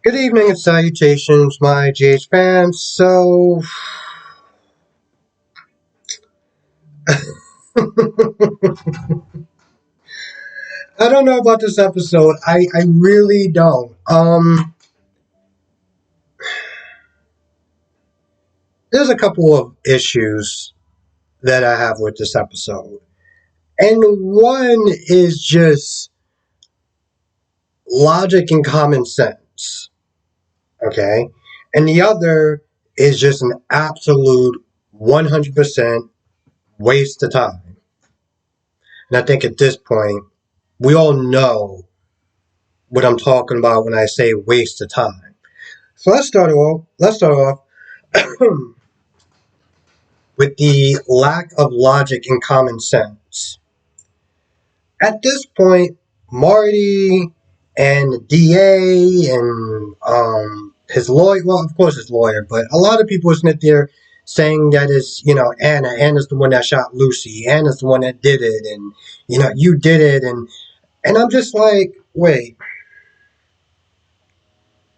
Good evening and salutations, my GH fans. I don't know about this episode. I really don't. There's a couple of issues that I have with this episode. And one is just logic and common sense. Okay? And the other is just an absolute 100% waste of time. And I think at this point, we all know what I'm talking about when I say waste of time. So let's start off with the lack of logic and common sense. At this point, Marty and the DA and his lawyer, well, of course his lawyer, but a lot of people isn't there saying that is, Anna's the one that shot Lucy, Anna's the one that did it, and you did it, and I'm just like, wait,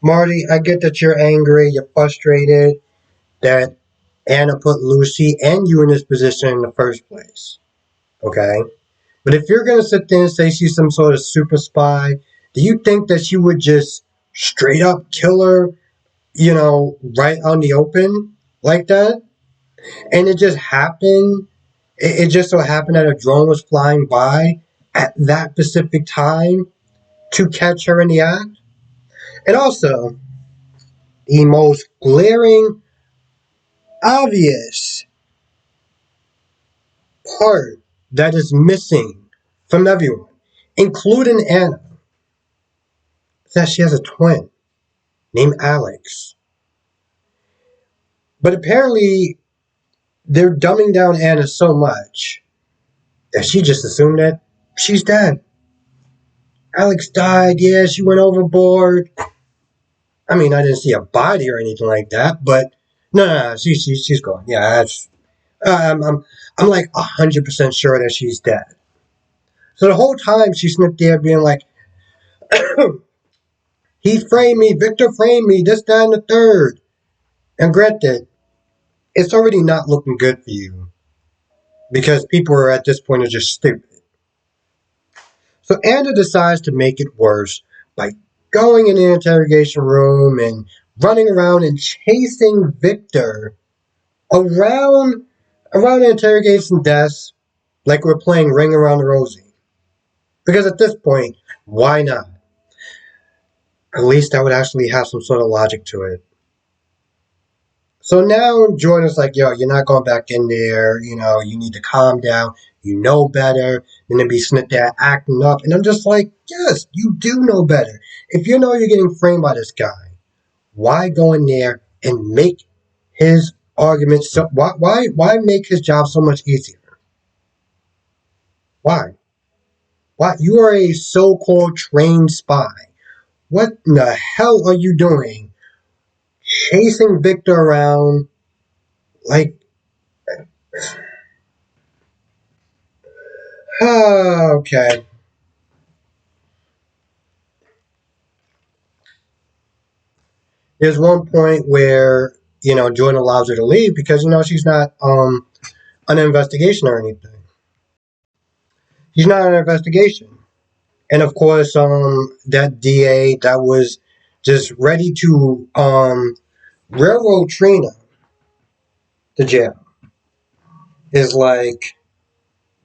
Marty, I get that you're angry, you're frustrated, that Anna put Lucy and you in this position in the first place. Okay? But if you're going to sit there and say she's some sort of super spy, do you think that she would just straight up kill her, right on the open like that? And it just happened. It just so happened that a drone was flying by at that specific time to catch her in the act. And also, the most glaring, obvious part that is missing from everyone, including Anna, is that she has a twin named Alex. But apparently, they're dumbing down Anna so much that she just assumed that she's dead. Alex died, yeah, she went overboard. I mean, I didn't see a body or anything like that, but no, she's gone. Yeah, I'm like 100% sure that she's dead. So the whole time she's sitting there being like, he framed me, Victor framed me, this, that, and the third. And granted, it's already not looking good for you because people are at this point are just stupid. So Anna decides to make it worse by going in the interrogation room and running around and chasing Victor around the interrogation desk like we're playing Ring Around the Rosie. Because at this point, why not? At least that would actually have some sort of logic to it. So now Jordan's like, yo, you're not going back in there. You need to calm down. You know better than to be sitting there acting up. And I'm just like, yes, you do know better. If you know you're getting framed by this guy, why go in there and make his argument so why make his job so much easier? Why? Why? You are a so-called trained spy. What in the hell are you doing? Chasing Victor around like okay. There's one point where Jordan allows her to leave because she's not on an investigation or anything. She's not on an investigation, and of course, that DA that was just ready to railroad Trina to jail is like,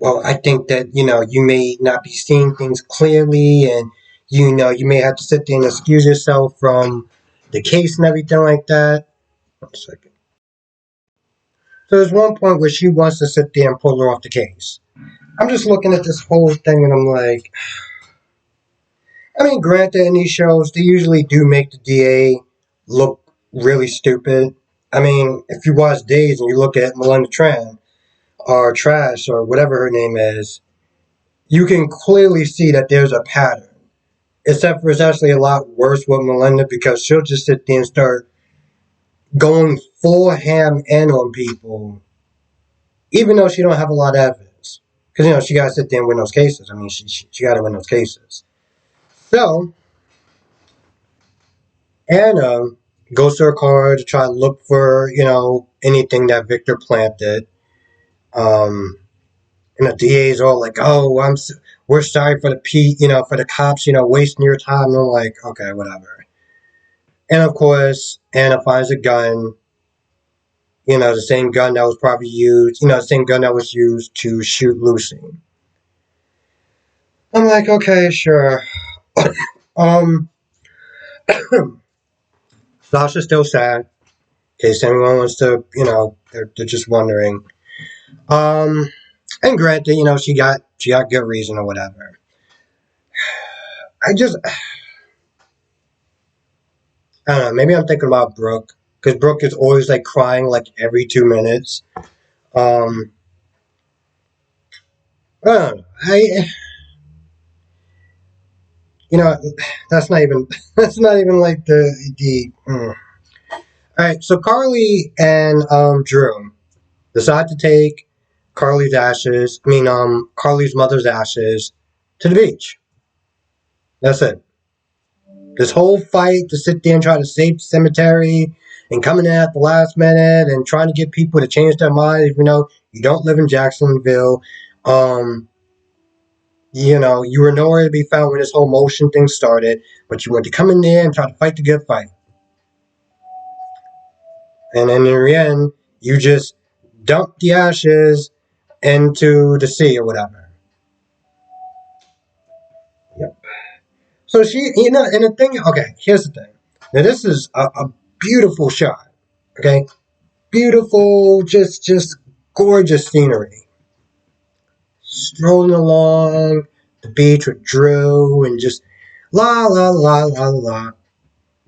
well, I think that you may not be seeing things clearly, and you may have to sit there and excuse yourself from the case and everything like that. 1 second. So there's one point where she wants to sit there and pull her off the case. I'm just looking at this whole thing and I'm like, I mean, granted, in these shows, they usually do make the DA look really stupid. I mean, if you watch Days and you look at Melinda Tran, or Trash, or whatever her name is, you can clearly see that there's a pattern. Except for it's actually a lot worse with Melinda because she'll just sit there and start going full ham in on people, even though she don't have a lot of evidence. Because, she got to sit there and win those cases. I mean, she got to win those cases. So, Anna goes to her car to try to look for, anything that Victor planted. Um, and the DA's all like, "Oh, we're sorry for for the cops, wasting your time." And I'm like, "Okay, whatever." And of course, Anna finds a gun, the same gun that was probably used, the same gun that was used to shoot Lucy. I'm like, okay, sure. um, Sasha's still sad. In case anyone wants to, they're just wondering. Um, and granted, she got good reason or whatever. I just, I don't know. Maybe I'm thinking about Brooke because Brooke is always like crying like every 2 minutes. Um, I don't know. You know, that's not even that's not even like the. All right, so Carly and Drew decide to take Carly's mother's ashes to the beach. That's it. This whole fight to sit there and try to save the cemetery and coming in at the last minute and trying to get people to change their mind, even though you don't live in Jacksonville. Um, you were nowhere to be found when this whole motion thing started, but you went to come in there and try to fight the good fight. And then in the end, you just dump the ashes into the sea or whatever. Yep. So and the thing, okay, here's the thing. Now this is a beautiful shot. Okay, beautiful, just gorgeous scenery. Strolling along the beach with Drew and just la la la la la.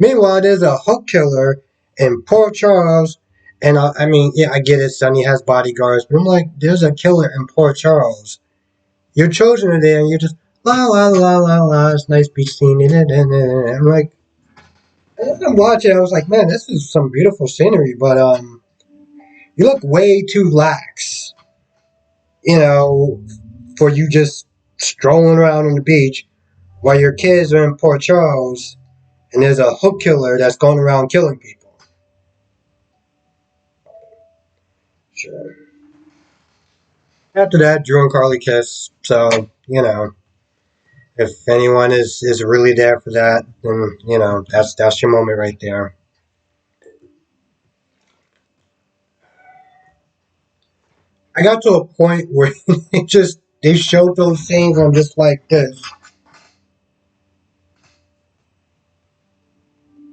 Meanwhile, there's a hook killer in Port Charles, and I mean, yeah, I get it. Sonny has bodyguards, but I'm like, there's a killer in Port Charles. Your children are there, and you're just la la la la la. It's nice beach scene. I'm like, as I'm watching, I was like, man, this is some beautiful scenery, but you look way too lax, you know, for you just strolling around on the beach while your kids are in Port Charles, and there's a hook killer that's going around killing people. Sure. After that, Drew and Carly kiss. So, if anyone is really there for that, then that's your moment right there. I got to a point where they showed those scenes. I'm just like this.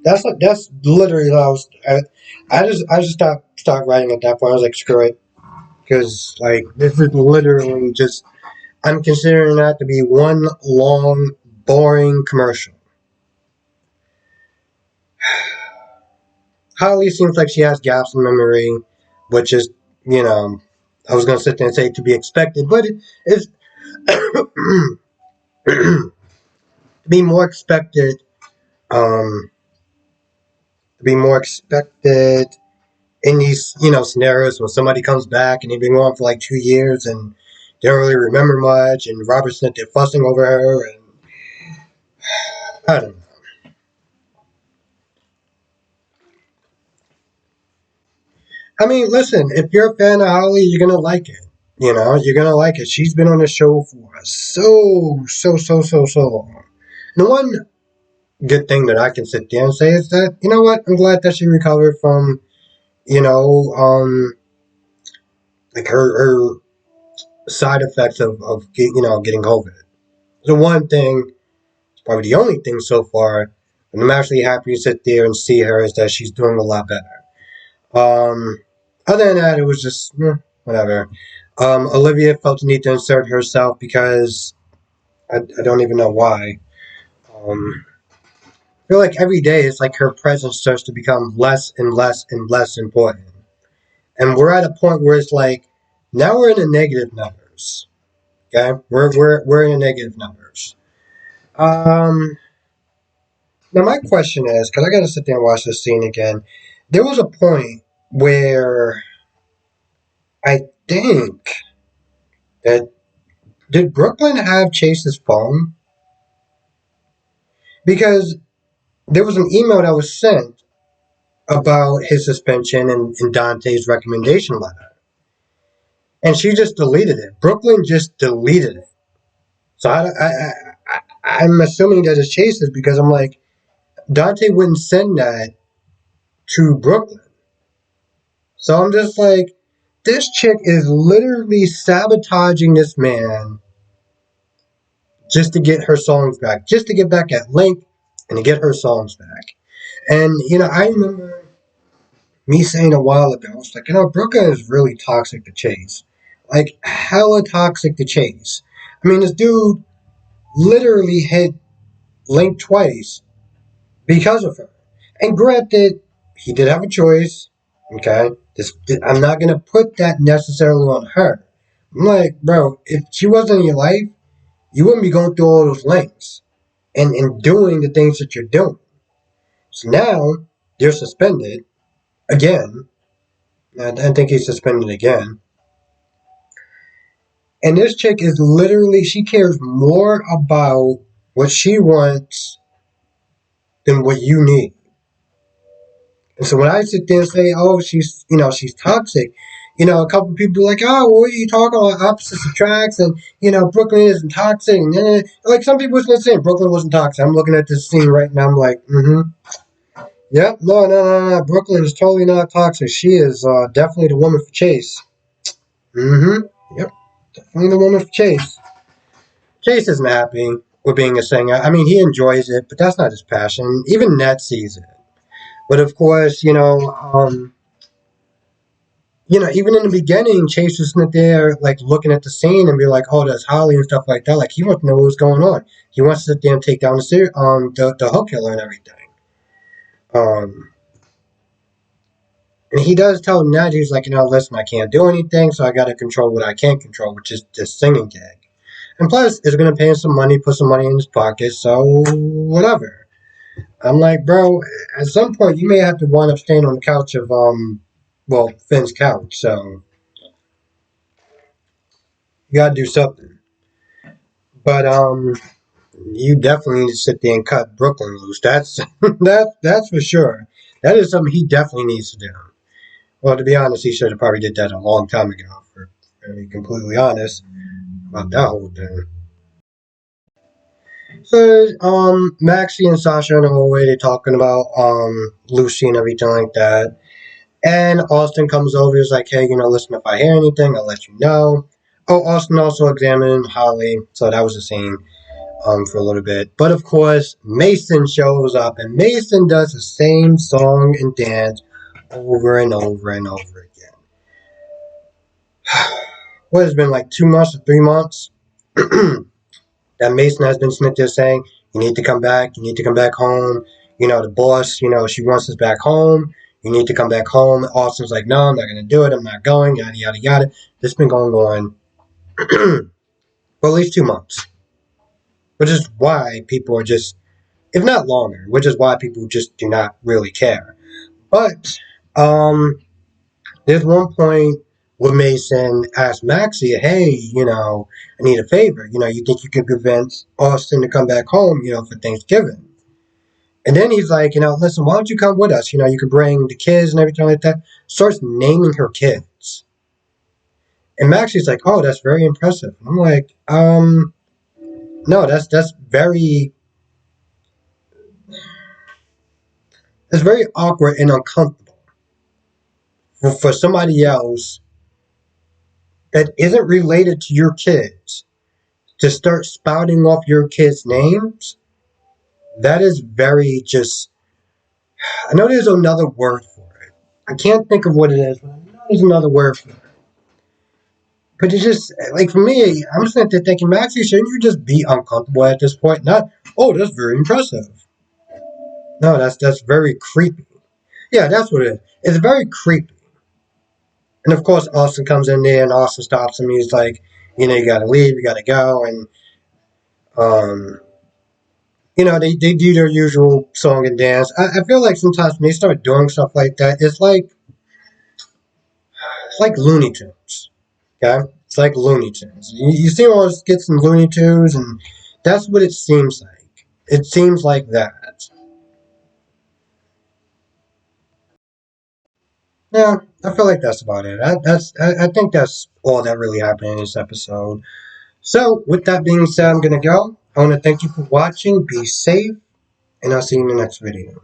That's literally what I just stopped writing at that point. I was like, screw it, because like this is literally just I'm considering that to be one long boring commercial. Holly seems like she has gaps in memory, which is, you know, I was going to sit there and say to be expected, but it's to be more expected, um, to be more expected in these, scenarios when somebody comes back and they've been gone for like 2 years and they don't really remember much, and Robertson, they're fussing over her, and I don't know. I mean, listen, if you're a fan of Holly, you're gonna like it. You're gonna like it. She's been on the show for so long. And the one good thing that I can sit there and say is that you know what, I'm glad that she recovered from you know like her side effects of getting COVID. The one thing, probably the only thing so far, and I'm actually happy to sit there and see her is that she's doing a lot better. Um, Other than that, it was just whatever. Olivia felt the need to insert herself because I don't even know why. I feel like every day it's like her presence starts to become less and less and less important. And we're at a point where it's like now we're in the negative numbers. Okay? We're in the negative numbers. Um Now my question is, because I gotta sit there and watch this scene again, there was a point where I think that did Brooklyn have Chase's phone? Because there was an email that was sent about his suspension and Dante's recommendation letter. And she just deleted it. Brooklyn just deleted it. So I'm assuming that it's Chase's because I'm like, Dante wouldn't send that to Brooklyn. So I'm just like, this chick is literally sabotaging this man just to get her songs back, just to get back at Link and to get her songs back. And, I remember me saying a while ago, I was like, Brooklyn is really toxic to Chase. Like, hella toxic to Chase. I mean, this dude literally hit Link twice because of her. And granted, he did have a choice. Okay, I'm not gonna put that necessarily on her. I'm like, bro, if she wasn't in your life, you wouldn't be going through all those lengths and doing the things that you're doing. So now you're suspended again. I think he's suspended again. And this chick is literally, she cares more about what she wants than what you need. And so when I sit there and say, oh, she's toxic, a couple of people are like, oh, well, what are you talking about? Opposites attract, and, Brooklyn isn't toxic. And then, like, some people are saying Brooklyn wasn't toxic. I'm looking at this scene right now. I'm like, yep, no. Brooklyn is totally not toxic. She is definitely the woman for Chase. Yep, definitely the woman for Chase. Chase isn't happy with being a singer. I mean, he enjoys it, but that's not his passion. Even Ned sees it. But of course, even in the beginning, Chase was sitting there, like, looking at the scene and be like, oh, there's Holly and stuff like that. Like, he wants to know what's going on. He wants to sit there and take down the hook killer and everything. Um, and he does tell Ned, he's like, listen, I can't do anything, so I got to control what I can't control, which is this singing gig. And plus, it's going to pay him some money, put some money in his pocket, so whatever. I'm like, bro, at some point, you may have to wind up staying on the couch of, Finn's couch, so you got to do something. But, you definitely need to sit there and cut Brooklyn loose. That's that's for sure. That is something he definitely needs to do. Well, to be honest, he should have probably did that a long time ago. For to be completely honest about that whole thing. So, Maxie and Sasha in the hallway, they're talking about Lucy and everything like that. And Austin comes over. He's like, hey, listen, if I hear anything, I'll let you know. Oh, Austin also examined Holly, so that was the scene. For a little bit. But of course, Mason shows up, and Mason does the same song and dance over and over and over again. What has been like 2 months or 3 months that Mason has been sitting there saying, you need to come back, you need to come back home. The boss, she wants us back home. You need to come back home. Austin's like, no, I'm not going to do it. I'm not going, yada, yada, yada. This has been going on for at least 2 months. Which is why people are just, if not longer, which is why people just do not really care. But there's one point where Mason asked Maxie, hey, I need a favor. You think you could convince Austin to come back home, for Thanksgiving? And then he's like, listen, why don't you come with us? You could bring the kids and everything like that. Starts naming her kids. And Maxie's like, oh, that's very impressive. I'm like, no, that's very awkward and uncomfortable for somebody else that isn't related to your kids to start spouting off your kids' names. That is very just. I know there's another word for it. I can't think of what it is, but I know there's another word for it. But it's just, like, for me, I'm sitting there thinking, Maxie, shouldn't you just be uncomfortable at this point? Not, oh, that's very impressive. No, that's very creepy. Yeah, that's what it is. It's very creepy. And of course, Austin comes in there and Austin stops him. He's like, you gotta leave, you gotta go. And, they do their usual song and dance. I feel like sometimes when they start doing stuff like that, it's like Looney Tunes. Okay? It's like Looney Tunes. You see all the skits in Looney Tunes, and that's what it seems like. It seems like that. Yeah, I feel like that's about it. I think that's all that really happened in this episode. So, with that being said, I'm gonna go. I want to thank you for watching. Be safe, and I'll see you in the next video.